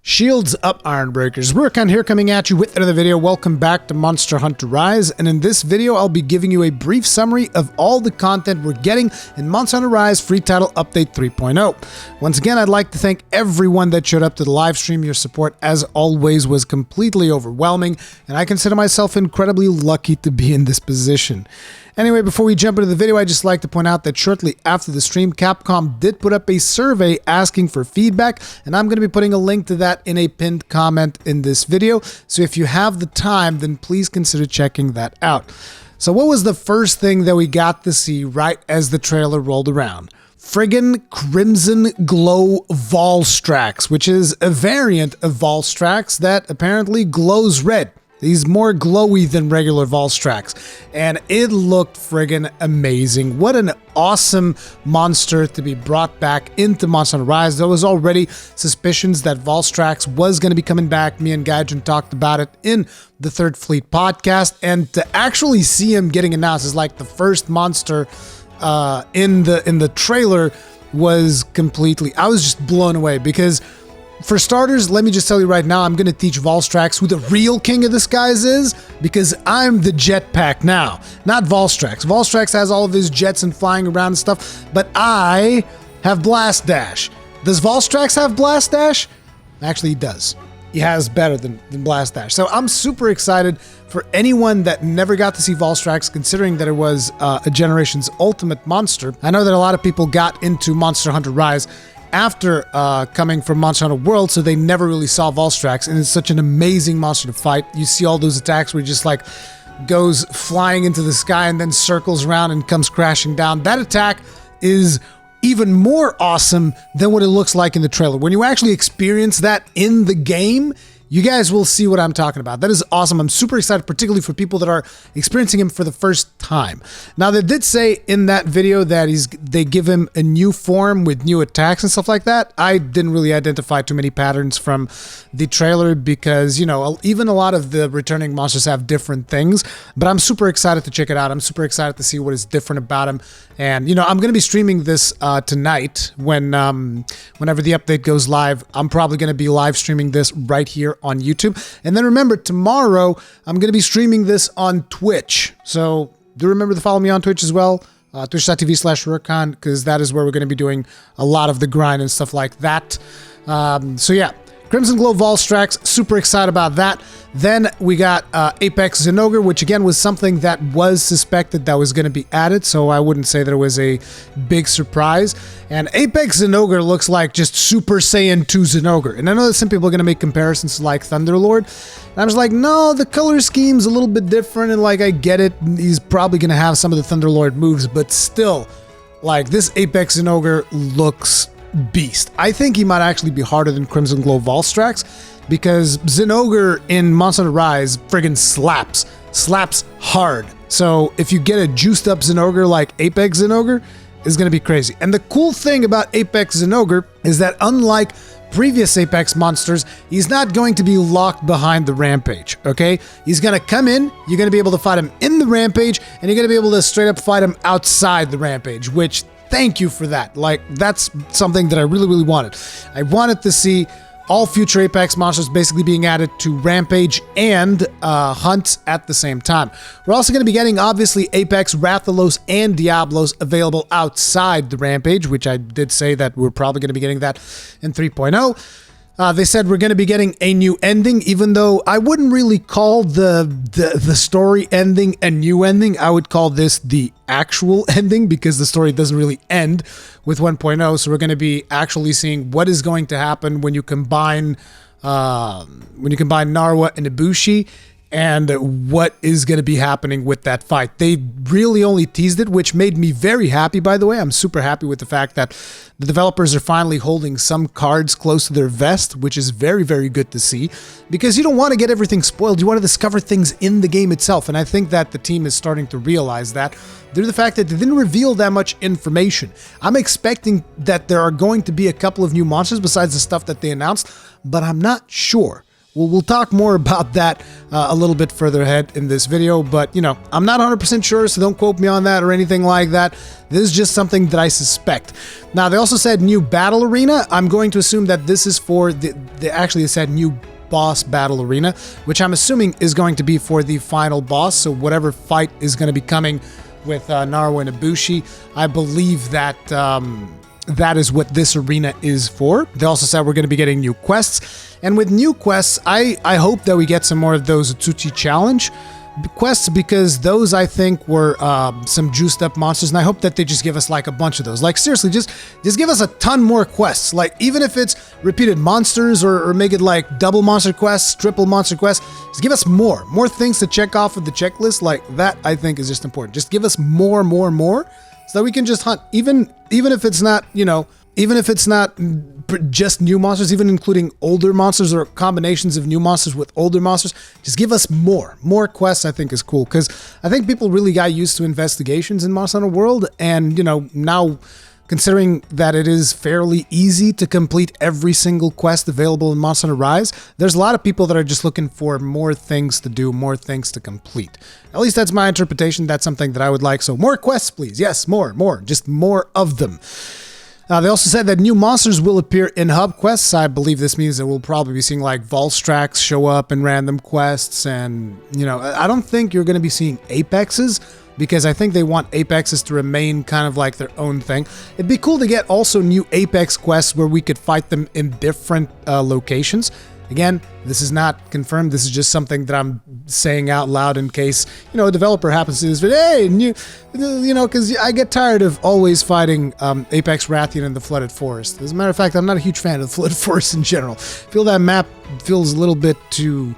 Shields up, Ironbreakers. Rurikhan here coming at you with another video. Welcome back to Monster Hunter Rise, and in this video I'll be giving you a brief summary of all the content we're getting in Monster Hunter Rise Free Title Update 3.0. Once again, I'd like to thank everyone that showed up to the live stream. Your support, as always, was completely overwhelming, and I consider myself incredibly lucky to be in this position. Anyway, before we jump into the video, I'd just like to point out that shortly after the stream, Capcom did put up a survey asking for feedback, and I'm going to be putting a link to that in a pinned comment in this video. So if you have the time, then please consider checking that out. So what was the first thing that we got to see right as the trailer rolled around? Friggin' Crimson Glow Valstrax, which is a variant of Valstrax that apparently glows red. He's more glowy than regular Valstrax, and it looked friggin' amazing. What an awesome monster to be brought back into Monster Hunter Rise. There was already suspicions that Valstrax was going to be coming back. Me and Gaijin talked about it in the Third Fleet podcast, and to actually see him getting announced as like the first monster in the trailer was completely... I was just blown away because... For starters, let me just tell you right now, I'm going to teach Valstrax who the real king of the skies is, because I'm the jetpack now, not Valstrax. Valstrax has all of his jets and flying around and stuff, but I have Blast Dash. Does Valstrax have Blast Dash? Actually, he does. He has better than Blast Dash. So I'm super excited for anyone that never got to see Valstrax, considering that it was a generation's ultimate monster. I know that a lot of people got into Monster Hunter Rise after coming from Monster Hunter World, so they never really saw Valstrax, and it's such an amazing monster to fight. You see all those attacks where he just like goes flying into the sky and then circles around and comes crashing down. That attack is even more awesome than what it looks like in the trailer. When you actually experience that in the game, you guys will see what I'm talking about. That is awesome. I'm super excited, particularly for people that are experiencing him for the first time. Now, they did say in that video that they give him a new form with new attacks and stuff like that. I didn't really identify too many patterns from the trailer because, you know, even a lot of the returning monsters have different things, but I'm super excited to check it out. I'm super excited to see what is different about him. And, you know, I'm going to be streaming this tonight whenever the update goes live. I'm probably going to be live streaming this right here on YouTube. And then remember, tomorrow I'm going to be streaming this on Twitch. So do remember to follow me on Twitch as well, twitch.tv/Rurikhan, because that is where we're going to be doing a lot of the grind and stuff like that. So yeah, Crimson Glow Valstrax, super excited about that. Then we got Apex Zinogre, which again was something that was suspected that was going to be added, so I wouldn't say that it was a big surprise. And Apex Zinogre looks like just Super Saiyan 2 Zinogre. And I know that some people are going to make comparisons to like Thunderlord. And I was like, no, the color scheme's a little bit different, and like I get it, he's probably going to have some of the Thunderlord moves, but still, like this Apex Zinogre looks beast. I think he might actually be harder than Crimson Glow Valstrax, because Zinogre in Monster Hunter Rise friggin' slaps hard. So if you get a juiced up Zinogre like Apex Zinogre, it's gonna be crazy. And the cool thing about Apex Zinogre is that unlike previous Apex monsters, he's not going to be locked behind the rampage, okay? He's gonna come in, you're gonna be able to fight him in the rampage, and you're gonna be able to straight up fight him outside the rampage, which thank you for that. Like, that's something that I really, really wanted. I wanted to see all future Apex monsters basically being added to Rampage and Hunt at the same time. We're also going to be getting, obviously, Apex, Rathalos, and Diablos available outside the Rampage, which I did say that we're probably going to be getting that in 3.0. They said we're going to be getting a new ending, even though I wouldn't really call the story ending a new ending. I would call this the actual ending, because the story doesn't really end with 1.0. So we're going to be actually seeing what is going to happen when you combine Narwa and Ibushi, and what is going to be happening with that fight. They really only teased it, which made me very happy, by the way. I'm super happy with the fact that the developers are finally holding some cards close to their vest, which is very, very good to see, because you don't want to get everything spoiled. You want to discover things in the game itself, and I think that the team is starting to realize that due to the fact that they didn't reveal that much information. I'm expecting that there are going to be a couple of new monsters besides the stuff that they announced, but I'm not sure We'll talk more about that a little bit further ahead in this video, but, you know, I'm not 100% sure, so don't quote me on that or anything like that. This is just something that I suspect. Now, they also said new battle arena. I'm going to assume that this is for actually, they said new boss battle arena, which I'm assuming is going to be for the final boss, so whatever fight is going to be coming with Naruto and Ibushi, I believe that that is what this arena is for. They also said we're going to be getting new quests, and with new quests, I hope that we get some more of those Utsuchi challenge quests, because those I think were some juiced up monsters, and I hope that they just give us like a bunch of those. Like seriously, just give us a ton more quests. Like even if it's repeated monsters or make it like double monster quests, triple monster quests, just give us more things to check off of the checklist. Like that I think is just important. Just give us more, so that we can just hunt, even if it's not, you know, even if it's not just new monsters, even including older monsters or combinations of new monsters with older monsters, just give us more quests. I think is cool, because I think people really got used to investigations in Monster Hunter World, and you know, now considering that it is fairly easy to complete every single quest available in Monster Hunter Rise, there's a lot of people that are just looking for more things to do, more things to complete. At least that's my interpretation. That's something that I would like. So more quests, please. Yes, more, just more of them. They also said that new monsters will appear in hub quests. I believe this means that we'll probably be seeing like Valstrax show up in random quests, and you know, I don't think you're going to be seeing Apexes, because I think they want Apexes to remain kind of like their own thing. It'd be cool to get also new Apex quests where we could fight them in different locations. Again, this is not confirmed. This is just something that I'm saying out loud in case, you know, a developer happens to do this video. Hey, you know, because I get tired of always fighting Apex Rathian in the Flooded Forest. As a matter of fact, I'm not a huge fan of the Flooded Forest in general. I feel that map feels a little bit too...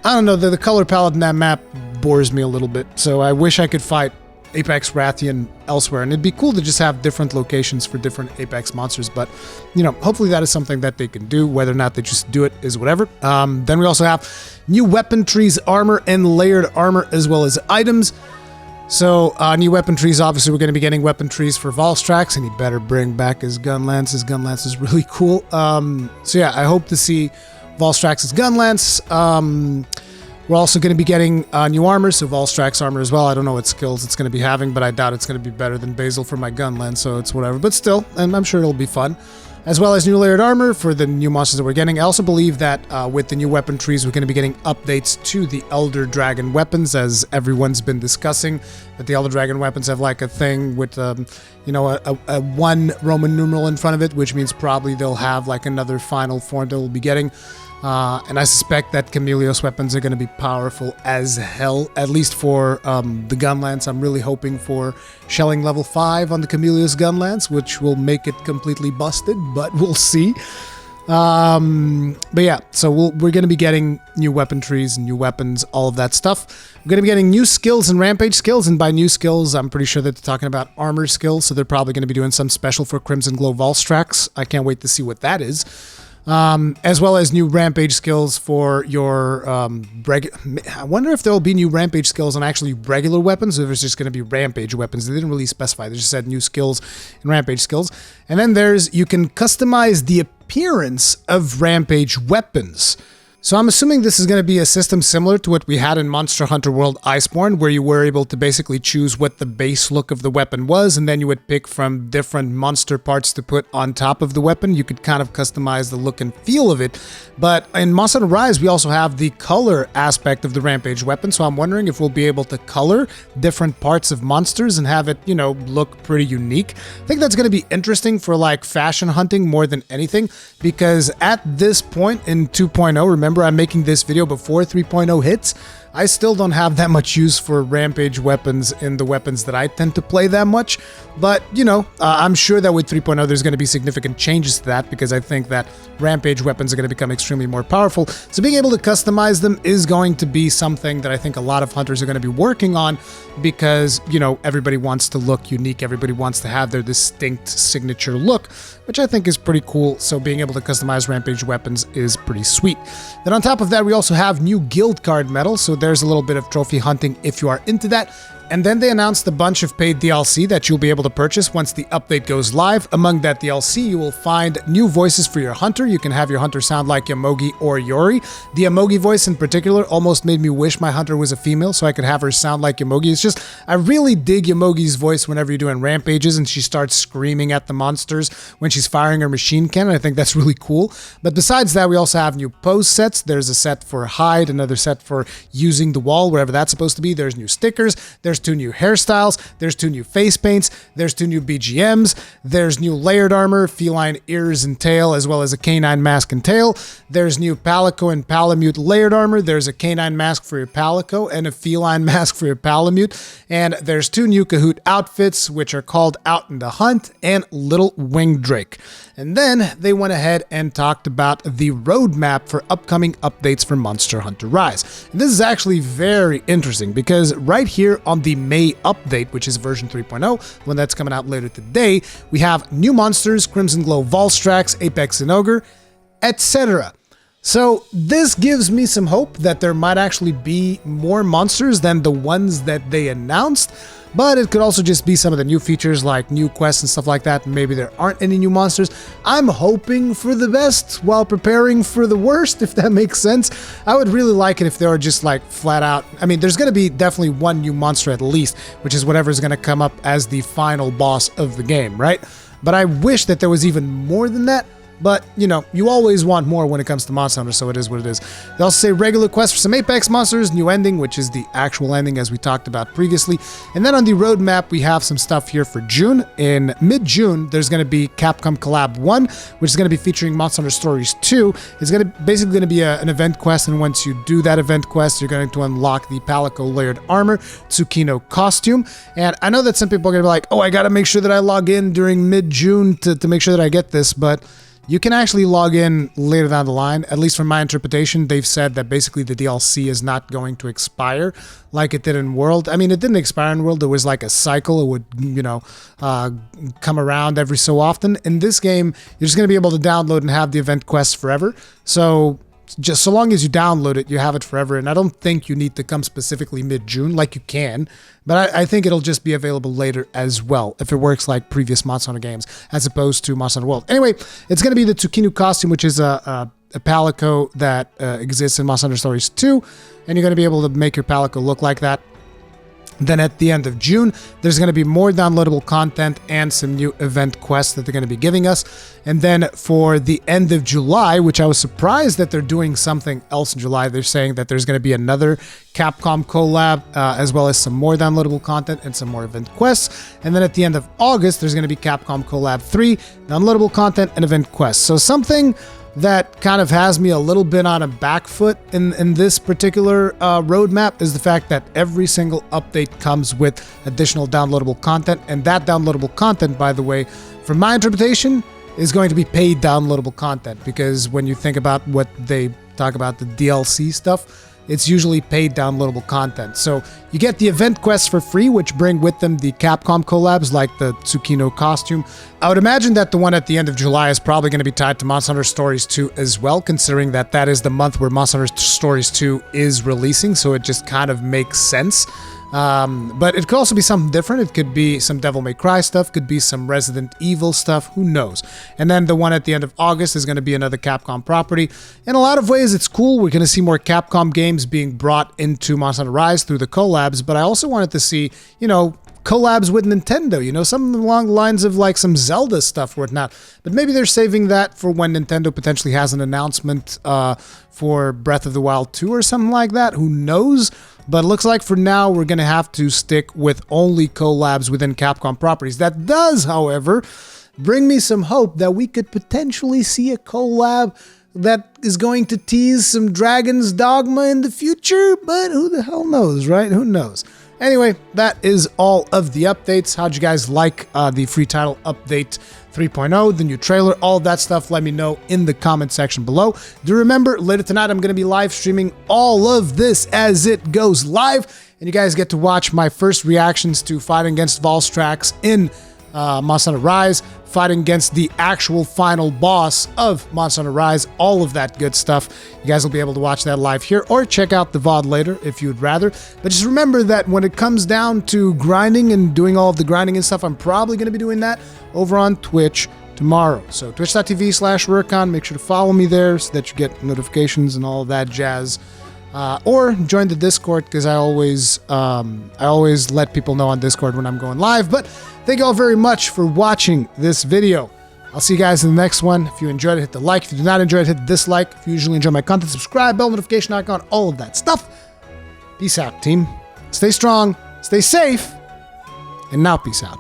I don't know, the color palette in that map bores me a little bit. So I wish I could fight Apex Rathian elsewhere, and it'd be cool to just have different locations for different Apex monsters, but you know, hopefully that is something that they can do. Whether or not they just do it is whatever. Then we also have new weapon trees, armor, and layered armor, as well as items. So new weapon trees, obviously we're going to be getting weapon trees for Valstrax, and he better bring back his gun lance. His gun lance is really cool. So yeah, I hope to see Valstrax's gun lance. We're also going to be getting new armor, so Valstrax armor as well. I don't know what skills it's going to be having, but I doubt it's going to be better than Basil for my gun lance, so it's whatever. But still, and I'm sure it'll be fun. As well as new layered armor for the new monsters that we're getting. I also believe that with the new weapon trees, we're going to be getting updates to the Elder Dragon weapons, as everyone's been discussing, that the Elder Dragon weapons have like a thing with, you know, a 1 Roman numeral in front of it, which means probably they'll have like another final form that we'll be getting. And I suspect that Chameleos weapons are going to be powerful as hell, at least for the gun lance. I'm really hoping for shelling level 5 on the Chameleos gun lance, which will make it completely busted, but we'll see. But yeah, so we're going to be getting new weapon trees, new weapons, all of that stuff. We're going to be getting new skills and rampage skills, and by new skills, I'm pretty sure that they're talking about armor skills, so they're probably going to be doing some special for Crimson Glow Valstrax. I can't wait to see what that is. As well as new rampage skills for your I wonder if there will be new rampage skills on actually regular weapons, or if it's just going to be rampage weapons. They didn't really specify. They just said new skills and rampage skills. And then you can customize the appearance of rampage weapons. So I'm assuming this is going to be a system similar to what we had in Monster Hunter World Iceborne, where you were able to basically choose what the base look of the weapon was, and then you would pick from different monster parts to put on top of the weapon. You could kind of customize the look and feel of it. But in Monster Hunter Rise, we also have the color aspect of the Rampage weapon, so I'm wondering if we'll be able to color different parts of monsters and have it, you know, look pretty unique. I think that's going to be interesting for like fashion hunting more than anything, because at this point in 2.0, remember, I'm making this video before 3.0 hits. I still don't have that much use for rampage weapons in the weapons that I tend to play that much, but you know, I'm sure that with 3.0 there's going to be significant changes to that, because I think that rampage weapons are going to become extremely more powerful. So being able to customize them is going to be something that I think a lot of hunters are going to be working on, because, you know, everybody wants to look unique, everybody wants to have their distinct signature look, which I think is pretty cool. So being able to customize rampage weapons is pretty sweet. Then on top of that, we also have new guild card medals, so there's a little bit of trophy hunting if you are into that. And then they announced a bunch of paid DLC that you'll be able to purchase once the update goes live. Among that DLC, you will find new voices for your hunter. You can have your hunter sound like Yomogi or Yori. The Yomogi voice in particular almost made me wish my hunter was a female so I could have her sound like Yomogi. It's just, I really dig Yomogi's voice whenever you're doing rampages and she starts screaming at the monsters when she's firing her machine cannon. I think that's really cool. But besides that, we also have new pose sets. There's a set for hide, another set for using the wall, wherever that's supposed to be. There's new stickers. There's 2 new hairstyles. There's 2 new face paints. There's 2 new BGMs. There's new layered armor, feline ears and tail, as well as a canine mask and tail. There's new Palico and Palamute layered armor. There's a canine mask for your Palico and a feline mask for your Palamute. And there's 2 new Kahoot outfits, which are called Out in the Hunt and Little Winged Drake. And then they went ahead and talked about the roadmap for upcoming updates for Monster Hunter Rise. And this is actually very interesting because right here on the May update, which is version 3.0, when that's coming out later today, we have new monsters, Crimson Glow Valstrax, Apex and Ogre, etc. So this gives me some hope that there might actually be more monsters than the ones that they announced, but it could also just be some of the new features like new quests and stuff like that. Maybe there aren't any new monsters. I'm hoping for the best while preparing for the worst, if that makes sense. I would really like it if they were just like flat out. I mean, there's going to be definitely one new monster at least, which is whatever is going to come up as the final boss of the game, right? But I wish that there was even more than that. But, you know, you always want more when it comes to Monster Hunter, so it is what it is. They also say regular quests for some Apex monsters, new ending, which is the actual ending as we talked about previously. And then on the roadmap, we have some stuff here for June. In mid-June, there's going to be Capcom Collab 1, which is going to be featuring Monster Hunter Stories 2. It's basically going to be an event quest, and once you do that event quest, you're going to unlock the Palico layered armor, Tsukino costume. And I know that some people are going to be like, oh, I got to make sure that I log in during mid-June to make sure that I get this, but you can actually log in later down the line. At least from my interpretation, they've said that basically the DLC is not going to expire like it did in World. I mean, it didn't expire in World. There was like a cycle. It would, you know, come around every so often. In this game, you're just going to be able to download and have the event quests forever. So just so long as you download it, you have it forever. And I don't think you need to come specifically mid-June like you can, but I think it'll just be available later as well if it works like previous Monster Hunter games as opposed to Monster Hunter World. Anyway, it's going to be the Tsukino costume, which is a Palico that exists in Monster Hunter Stories 2, and you're going to be able to make your Palico look like that. Then at the end of June, there's going to be more downloadable content and some new event quests that they're going to be giving us. And then for the end of July, which I was surprised that they're doing something else in July, they're saying that there's going to be another Capcom collab, as well as some more downloadable content and some more event quests. And then at the end of August, there's going to be Capcom Collab 3, downloadable content and event quests. So something that kind of has me a little bit on a back foot in this particular roadmap is the fact that every single update comes with additional downloadable content. And that downloadable content, by the way, from my interpretation, is going to be paid downloadable content, because when you think about what they talk about, the DLC stuff, it's usually paid downloadable content. So you get the event quests for free, which bring with them the Capcom collabs like the Tsukino costume. I would imagine that the one at the end of July is probably going to be tied to Monster Hunter Stories 2 as well, considering that that is the month where Monster Hunter Stories 2 is releasing, so it just kind of makes sense. But it could also be something different. It could be some Devil May Cry stuff, could be some Resident Evil stuff, who knows. And then the one at the end of August is going to be another Capcom property. In a lot of ways, it's cool. We're going to see more Capcom games being brought into Monster Hunter Rise through the collabs, but I also wanted to see, you know, collabs with Nintendo, you know, something along the lines of like some Zelda stuff or whatnot. But maybe they're saving that for when Nintendo potentially has an announcement for Breath of the Wild 2 or something like that. Who knows? But it looks like for now, we're going to have to stick with only collabs within Capcom properties. That does, however, bring me some hope that we could potentially see a collab that is going to tease some Dragon's Dogma in the future. But who the hell knows, right? Who knows? Anyway, that is all of the updates. How'd you guys like the free title update 3.0, the new trailer, all of that stuff? Let me know in the comment section below. Do remember, later tonight, I'm going to be live streaming all of this as it goes live, and you guys get to watch my first reactions to fighting against Valstrax in Monster Hunter Rise, fighting against the actual final boss of Monster Hunter Rise, all of that good stuff. You guys will be able to watch that live here or check out the VOD later if you would rather. But just remember that when it comes down to grinding and doing all of the grinding and stuff, I'm probably going to be doing that over on Twitch tomorrow. So twitch.tv/Rurikhan, make sure to follow me there so that you get notifications and all of that jazz. Or join the Discord, because I always let people know on Discord when I'm going live. But thank you all very much for watching this video. I'll see you guys in the next one. If you enjoyed it, hit the like. If you did not enjoy it, hit the dislike. If you usually enjoy my content, subscribe, bell notification icon, all of that stuff. Peace out, team. Stay strong, stay safe, and now peace out.